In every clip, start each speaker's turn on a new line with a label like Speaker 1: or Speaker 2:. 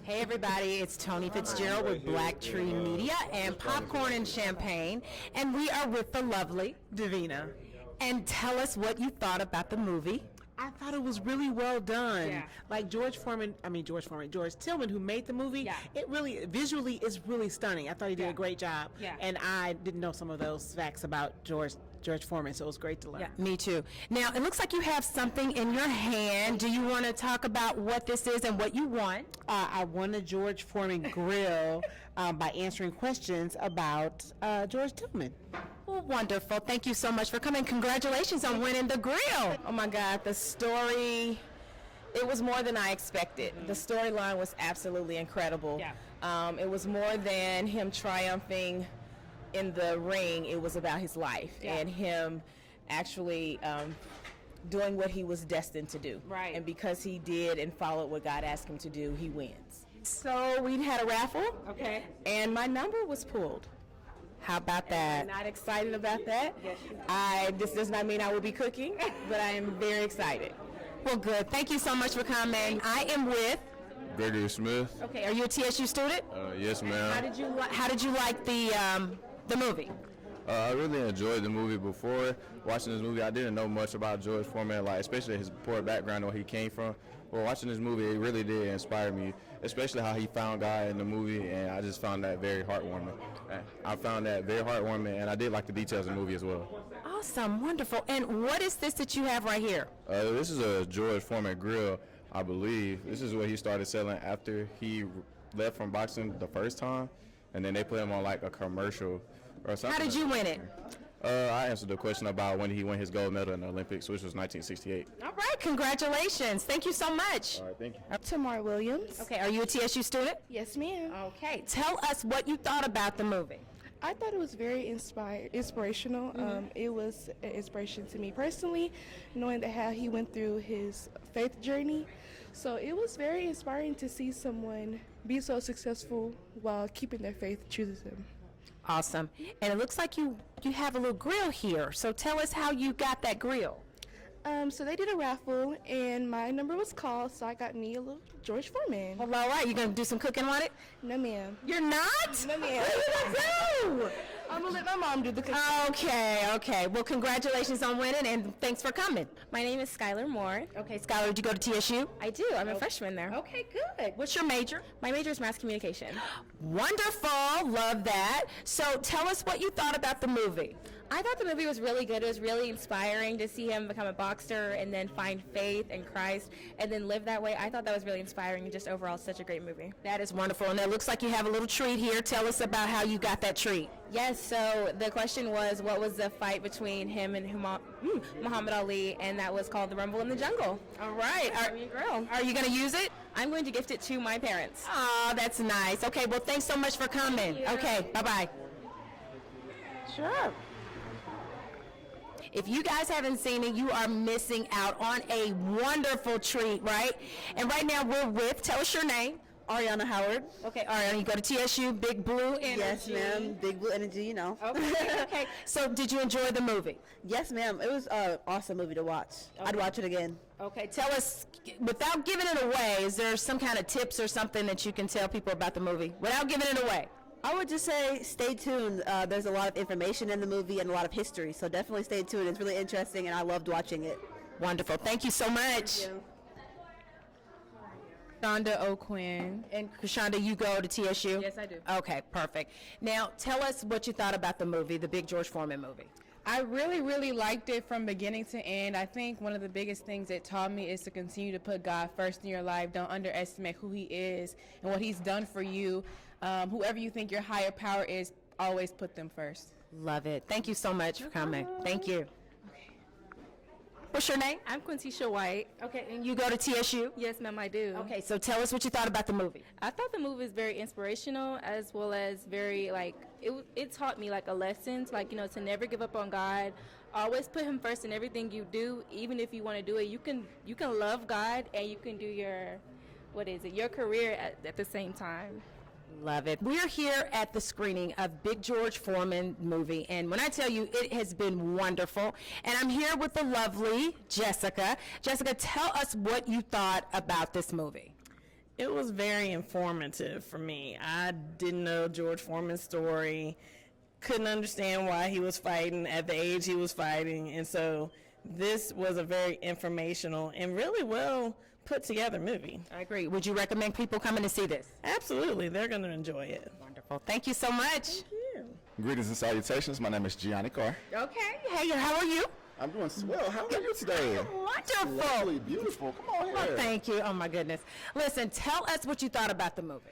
Speaker 1: Hey everybody, it's Tony Fitzgerald with Black Tree Media and Popcorn and Champagne, and we are with the lovely
Speaker 2: Davina.
Speaker 1: And tell us what you thought about the movie.
Speaker 2: I thought it was really well done. Like George Tillman, who made the movie, it really, visually is really stunning. I thought he did a great job. And I didn't know some of those facts about George Foreman, so it was great to learn.
Speaker 1: Me too. Now, it looks like you have something in your hand. Do you want to talk about what this is and what you won?
Speaker 2: I won a George Foreman grill by answering questions about George Tillman.
Speaker 1: Well, wonderful. Thank you so much for coming. Congratulations on winning the grill.
Speaker 3: Oh my God, the story, it was more than I expected. The storyline was absolutely incredible. It was more than him triumphing in the ring. It was about his life and him actually doing what he was destined to do. And because he did and followed what God asked him to do, he wins. So we had a raffle. And my number was pulled.
Speaker 1: How about that?
Speaker 3: I'm not excited about that. This does not mean I will be cooking, but I am very excited.
Speaker 1: Well, good. Thank you so much for coming. I am with
Speaker 4: Gregory Smith.
Speaker 1: Okay, are you a TSU student?
Speaker 4: Yes, ma'am.
Speaker 1: How did you like the movie?
Speaker 4: I really enjoyed the movie. Before watching this movie, I didn't know much about George Foreman, like especially his poor background and where he came from. But watching this movie, it really did inspire me, especially how he found God in the movie, and I just found that very heartwarming. And I did like the details of the movie as well.
Speaker 1: Awesome, wonderful. And what is this that you have right here?
Speaker 4: This is a George Foreman grill, I believe. This is what he started selling after he left from boxing the first time, and then they put him on like a commercial or something.
Speaker 1: How did you win it?
Speaker 4: I answered the question about when he won his gold medal in the Olympics, which was 1968.
Speaker 1: All right, congratulations. Thank you so much.
Speaker 4: All right, thank you.
Speaker 5: Tamar Williams.
Speaker 1: Okay, are you a TSU student?
Speaker 5: Yes, ma'am.
Speaker 1: Okay, tell us what you thought about the movie.
Speaker 5: I thought it was very inspirational. It was an inspiration to me personally, knowing that how he went through his faith journey. So it was very inspiring to see someone be so successful while keeping their faith true to them.
Speaker 1: Awesome. And it looks like you have a little grill here. So tell us how you got that grill.
Speaker 5: So they did a raffle, and my number was called, so I got me a little George Foreman.
Speaker 1: Well, all right. You going to do some cooking on it?
Speaker 5: No, ma'am.
Speaker 1: You're not?
Speaker 5: No, ma'am.
Speaker 1: What are you going to do?
Speaker 5: I'm going to let my mom do the cooking.
Speaker 1: Okay. Well, congratulations on winning, and thanks for coming.
Speaker 6: My name is Skyler Moore.
Speaker 1: Okay, Skyler, did you go to TSU?
Speaker 6: I do. I'm a freshman there.
Speaker 1: Okay, good. What's your major?
Speaker 6: My major is mass communication.
Speaker 1: Wonderful. Love that. So tell us what you thought about the movie.
Speaker 6: I thought the movie was really good. It was really inspiring to see him become a boxer and then find faith in Christ and then live that way. I thought that was really inspiring and just overall such a great movie.
Speaker 1: That is wonderful. And it looks like you have a little treat here. Tell us about how you got that treat.
Speaker 6: Yes, so the question was, what was the fight between him and Muhammad Ali, and that was called the Rumble in the Jungle.
Speaker 1: All right. Are you going to use it?
Speaker 6: I'm going to gift it to my parents.
Speaker 1: Oh, that's nice. Okay, well, thanks so much for coming. Okay, bye-bye.
Speaker 5: Sure.
Speaker 1: If you guys haven't seen it, you are missing out on a wonderful treat, right? And right now we're with, tell us your name.
Speaker 7: Ariana Howard.
Speaker 1: Okay, Ariana, you go to TSU, Big Blue Energy.
Speaker 7: Yes, ma'am. Big Blue Energy, you know.
Speaker 1: Okay. So did you enjoy the movie?
Speaker 7: Yes, ma'am. It was an awesome movie to watch. Okay. I'd watch it again.
Speaker 1: Okay, tell us, without giving it away, is there some kind of tips or something that you can tell people about the movie without giving it away?
Speaker 7: I would just say stay tuned. There's a lot of information in the movie and a lot of history, so definitely stay tuned. It's really interesting, and I loved watching it.
Speaker 1: Wonderful. Thank you so much.
Speaker 7: Thank you.
Speaker 8: Shonda O'Quinn.
Speaker 1: And Shonda, you go to TSU?
Speaker 8: Yes, I do.
Speaker 1: Okay, perfect. Now, tell us what you thought about the movie, the big George Foreman movie.
Speaker 8: I really, really liked it from beginning to end. I think one of the biggest things it taught me is to continue to put God first in your life. Don't underestimate who he is and what he's done for you. Whoever you think your higher power is, always put them first.
Speaker 1: Love it. Thank you so much for coming. Thank you. What's your name?
Speaker 6: I'm Quincia White.
Speaker 1: Okay, and you go to TSU?
Speaker 6: Yes, ma'am, I do.
Speaker 1: Okay, so tell us what you thought about the movie.
Speaker 6: I thought the movie was very inspirational, as well as very, it taught me, a lesson, to never give up on God. Always put him first in everything you do, even if you want to do it. You can love God, and you can do your career at the same time.
Speaker 1: Love it. We're here at the screening of Big George Foreman movie, and when I tell you, it has been wonderful. And I'm here with the lovely Jessica. Jessica, tell us what you thought about this movie.
Speaker 9: It was very informative for me. I didn't know George Foreman's story, couldn't understand why he was fighting at the age he was fighting, and so this was a very informational and really well put together movie.
Speaker 1: I agree. Would you recommend people coming to see this?
Speaker 9: Absolutely. They're going to enjoy it.
Speaker 1: Wonderful. Thank you so much.
Speaker 9: Thank you.
Speaker 10: Greetings and salutations. My name is Gianna.
Speaker 1: Okay. Hey, how are you?
Speaker 10: I'm doing swell. How are you today?
Speaker 1: Wonderful.
Speaker 10: Lovely, beautiful. Come on here.
Speaker 1: Well, thank you. Oh, my goodness. Listen, tell us what you thought about the movie.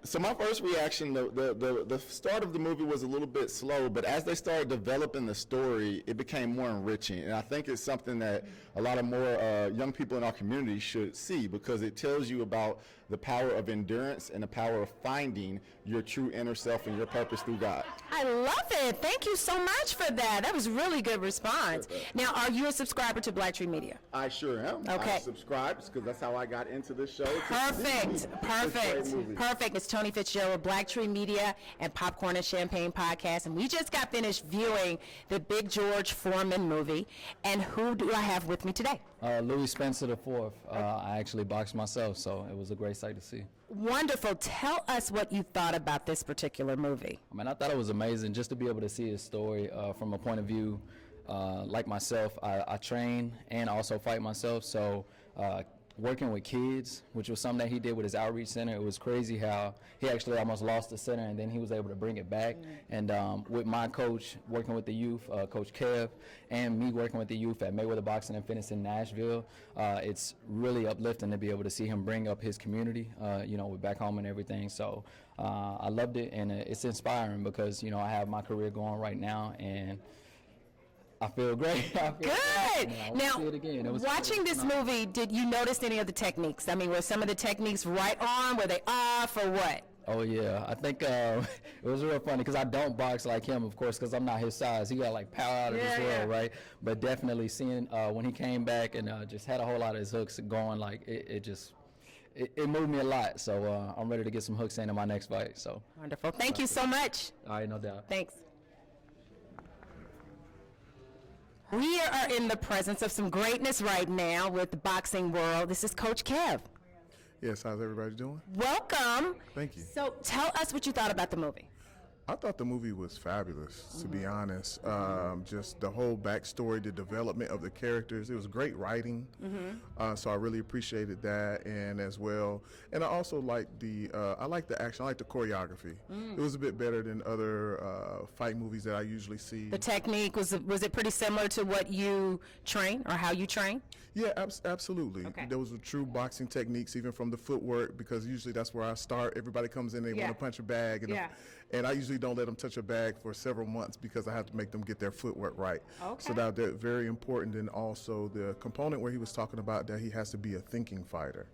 Speaker 10: So my first reaction, the start of the movie was a little bit slow, but as they started developing the story, it became more enriching. And I think it's something that a lot of more young people in our community should see, because it tells you about the power of endurance and the power of finding your true inner self and your purpose through God.
Speaker 1: I love it. Thank you so much for that. That was a really good response. Now, are you a subscriber to Black Tree Media?
Speaker 10: I sure am.
Speaker 1: Okay.
Speaker 10: I subscribed because that's how I got into this show.
Speaker 1: Perfect. Perfect. It's Tony Fitzgerald with Black Tree Media and Popcorn and Champagne Podcast. And we just got finished viewing the Big George Foreman movie. And who do I have with me today?
Speaker 11: Louis Spencer IV. I actually boxed myself, so it was a great sight to see.
Speaker 1: Wonderful. Tell us what you thought about this particular movie.
Speaker 11: I mean, I thought it was amazing just to be able to see his story from a point of view like myself. I train and also fight myself, so working with kids, which was something that he did with his outreach center, it was crazy how he actually almost lost the center and then he was able to bring it back. And with my coach working with the youth, Coach Kev, and me working with the youth at Mayweather Boxing and Fitness in Nashville, it's really uplifting to be able to see him bring up his community, with back home and everything. So I loved it, and it's inspiring because, I have my career going right now, and I feel great.
Speaker 1: Good. Now,
Speaker 11: see it again.
Speaker 1: watching this movie, did you notice any of the techniques? I mean, were some of the techniques right on? Were they off or what?
Speaker 11: Oh, yeah. I think it was real funny because I don't box like him, of course, because I'm not his size. He got like power out of this world, right? But definitely seeing when he came back and just had a whole lot of his hooks going, like it moved me a lot. So I'm ready to get some hooks in my next fight. So
Speaker 1: wonderful. Thank you so much.
Speaker 11: All right, no doubt.
Speaker 1: Thanks. We are in the presence of some greatness right now with the boxing world. This is Coach Kev.
Speaker 12: Yes, how's everybody doing?
Speaker 1: Welcome.
Speaker 12: Thank you.
Speaker 1: So tell us what you thought about the movie.
Speaker 12: I thought the movie was fabulous, to be honest. Just the whole backstory, the development of the characters. It was great writing, so I really appreciated that, and as well. And I also liked the action. I liked the choreography. It was a bit better than other fight movies that I usually see.
Speaker 1: The technique, was it pretty similar to what you train or how you train?
Speaker 12: Yeah, absolutely.
Speaker 1: Okay.
Speaker 12: There was a true boxing techniques, even from the footwork, because usually that's where I start. Everybody comes in, they want to punch a bag, and I usually don't let them touch a bag for several months because I have to make them get their footwork right.
Speaker 1: Okay.
Speaker 12: So that's very important. And also the component where he was talking about that he has to be a thinking fighter.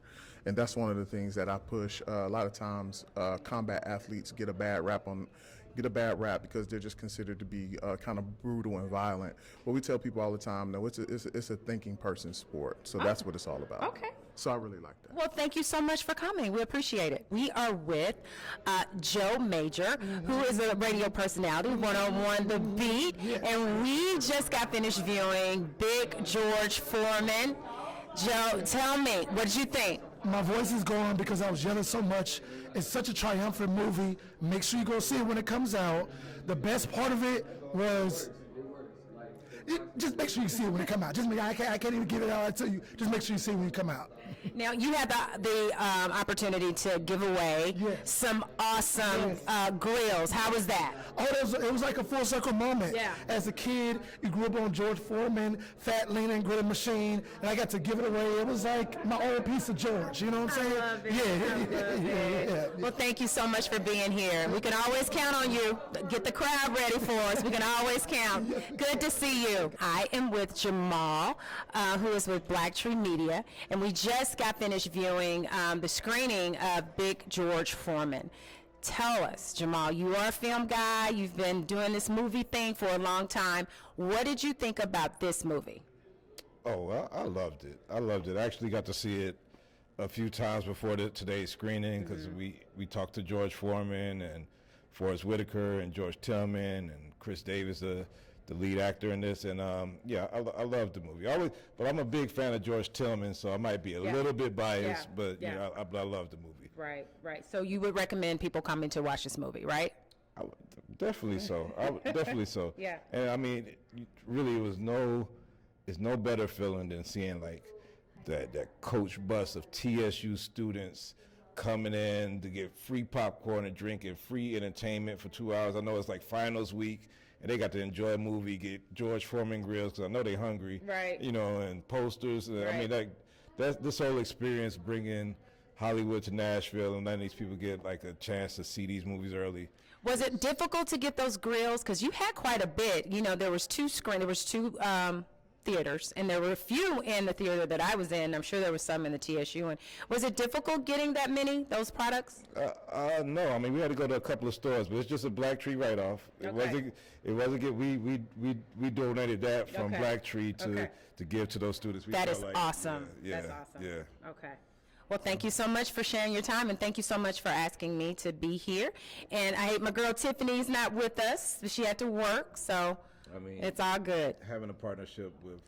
Speaker 12: And that's one of the things that I push. A lot of times combat athletes get a bad rap because they're just considered to be kind of brutal and violent. But we tell people all the time, no, it's a thinking person's sport. So that's what it's all about.
Speaker 1: Okay.
Speaker 12: So I really like that.
Speaker 1: Well, thank you so much for coming. We appreciate it. We are with Joe Major, who is a radio personality, 101 The Beat, and we just got finished viewing Big George Foreman. Joe, tell me, what did you think?
Speaker 13: My voice is going because I was yelling so much. It's such a triumphant movie. Make sure you go see it when it comes out. The best part of it was, just make sure you see it when it comes out. I can't even give it out to you. Just make sure you see it when it comes out.
Speaker 1: Now, you had the opportunity to give away some awesome grills. How was that?
Speaker 13: Oh, it was like a full circle moment.
Speaker 1: Yeah.
Speaker 13: As a kid, you grew up on George Foreman, Fat, Lean, and Gritted Machine, and I got to give it away. It was like my old piece of George. You know what I'm saying?
Speaker 1: I love it.
Speaker 13: Yeah.
Speaker 1: Well, thank you so much for being here. We can always count on you. Get the crowd ready for us. We can always count. Good to see you. I am with Jamal, who is with Black Tree Media, and we just got finished viewing the screening of Big George Foreman. Tell us, Jamal, you are a film guy. You've been doing this movie thing for a long time. What did you think about this movie?
Speaker 14: Oh, I loved it. I actually got to see it a few times before today's screening because we talked to George Foreman and Forrest Whitaker and George Tillman and Chris Davis, the the lead actor in this, and yeah, I love the movie. But I'm a big fan of George Tillman, so I might be a little bit biased, but you know, I love the movie.
Speaker 1: Right. So you would recommend people coming to watch this movie, right?
Speaker 14: Definitely so. Definitely so.
Speaker 1: Yeah.
Speaker 14: And I mean, really, it's no better feeling than seeing like that coach bus of TSU students coming in to get free popcorn and drink and free entertainment for 2 hours. I know it's like finals week, and they got to enjoy a movie, get George Foreman grills, because I know they're hungry.
Speaker 1: Right.
Speaker 14: You know, and posters. And
Speaker 1: Right.
Speaker 14: I mean, that's this whole experience bringing Hollywood to Nashville and letting these people get like a chance to see these movies early.
Speaker 1: Was it difficult to get those grills? Because you had quite a bit. You know, there was two theaters, and there were a few in the theater that I was in. I'm sure there was some in the TSU. And was it difficult getting that many, those products?
Speaker 14: No, I mean, we had to go to a couple of stores, but it's just a Black Tree write-off. It wasn't good. We donated that from Black Tree to give to those students.
Speaker 1: That is awesome.
Speaker 14: Yeah,
Speaker 1: that's awesome.
Speaker 14: Yeah.
Speaker 1: Okay. Well, thank you so much for sharing your time, and thank you so much for asking me to be here. And I hate my girl Tiffany's not with us. She had to work, so
Speaker 14: I mean,
Speaker 1: it's all good.
Speaker 14: Having a partnership with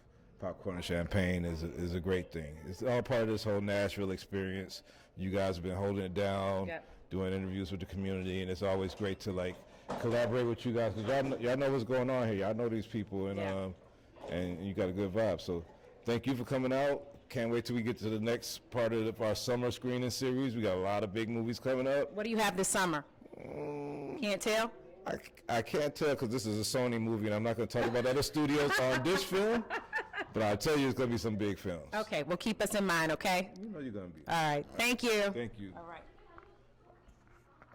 Speaker 14: Popcorn and Champagne is a great thing. It's all part of this whole Nashville experience. You guys have been holding it down, doing interviews with the community, and it's always great to like collaborate with you guys, because y'all know what's going on here. Y'all know these people, and you got a good vibe. So thank you for coming out. Can't wait till we get to the next part of our summer screening series. We got a lot of big movies coming up.
Speaker 1: What do you have this summer? Can't tell?
Speaker 14: I can't tell because this is a Sony movie, and I'm not going to talk about other studios on this film, but I'll tell you it's going to be some big films.
Speaker 1: Okay, well, keep us in mind, okay?
Speaker 14: You know you're going to be.
Speaker 1: All right, thank you.
Speaker 14: Thank you.
Speaker 1: All right.